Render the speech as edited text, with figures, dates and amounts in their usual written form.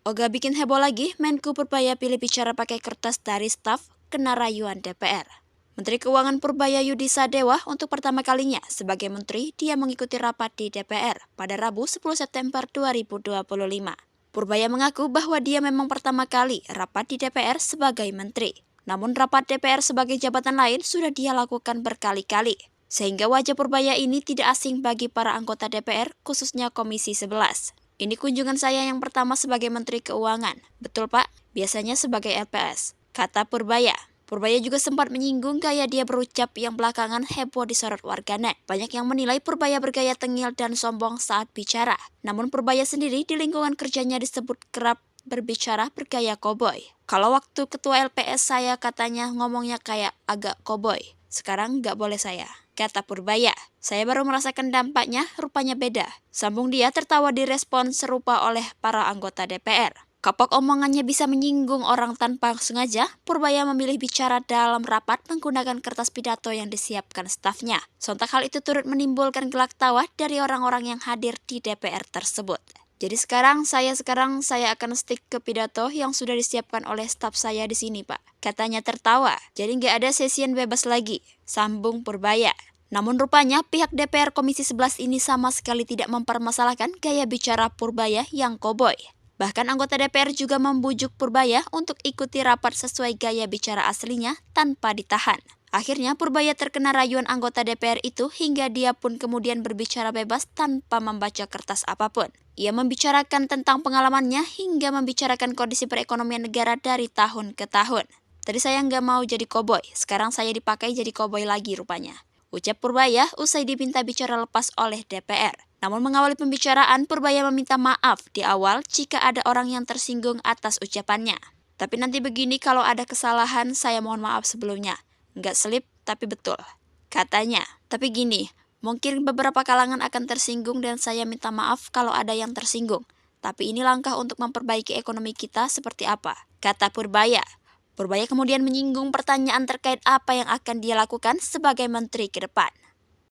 Oga bikin heboh lagi, Menku Purbaya pilih bicara pakai kertas dari staf, kena rayuan DPR. Menteri Keuangan Purbaya Yudi Sadewa untuk pertama kalinya sebagai menteri, dia mengikuti rapat di DPR pada Rabu 10 September 2025. Purbaya mengaku bahwa dia memang pertama kali rapat di DPR sebagai menteri. Namun rapat DPR sebagai jabatan lain sudah dia lakukan berkali-kali. Sehingga wajah Purbaya ini tidak asing bagi para anggota DPR, khususnya Komisi 11. Ini kunjungan saya yang pertama sebagai Menteri Keuangan. Betul Pak, biasanya sebagai LPS, kata Purbaya. Purbaya juga sempat menyinggung gaya dia berucap yang belakangan heboh disorot warganet. Banyak yang menilai Purbaya bergaya tengil dan sombong saat bicara. Namun Purbaya sendiri di lingkungan kerjanya disebut kerap berbicara bergaya koboi. Kalau waktu ketua LPS saya katanya ngomongnya kayak agak koboi. Sekarang nggak boleh saya, kata Purbaya. Saya baru merasakan dampaknya, rupanya beda. Sambung dia tertawa direspon serupa oleh para anggota DPR. Kapok omongannya bisa menyinggung orang tanpa sengaja, Purbaya memilih bicara dalam rapat menggunakan kertas pidato yang disiapkan stafnya. Sontak hal itu turut menimbulkan gelak tawa dari orang-orang yang hadir di DPR tersebut. Jadi sekarang saya akan stick ke pidato yang sudah disiapkan oleh staf saya di sini, Pak. Katanya tertawa. Jadi nggak ada sesian bebas lagi, sambung Purbaya. Namun rupanya pihak DPR Komisi 11 ini sama sekali tidak mempermasalahkan gaya bicara Purbaya yang koboi. Bahkan anggota DPR juga membujuk Purbaya untuk ikuti rapat sesuai gaya bicara aslinya tanpa ditahan. Akhirnya Purbaya terkena rayuan anggota DPR itu hingga dia pun kemudian berbicara bebas tanpa membaca kertas apapun. Ia membicarakan tentang pengalamannya hingga membicarakan kondisi perekonomian negara dari tahun ke tahun. Tadi saya nggak mau jadi koboi, sekarang saya dipakai jadi koboi lagi rupanya. Ucap Purbaya usai diminta bicara lepas oleh DPR. Namun mengawali pembicaraan, Purbaya meminta maaf di awal jika ada orang yang tersinggung atas ucapannya. Tapi nanti begini, kalau ada kesalahan saya mohon maaf sebelumnya. Nggak selip, tapi betul, katanya. Tapi gini, mungkin beberapa kalangan akan tersinggung dan saya minta maaf kalau ada yang tersinggung. Tapi ini langkah untuk memperbaiki ekonomi kita seperti apa, kata Purbaya. Purbaya kemudian menyinggung pertanyaan terkait apa yang akan dia lakukan sebagai menteri ke depan.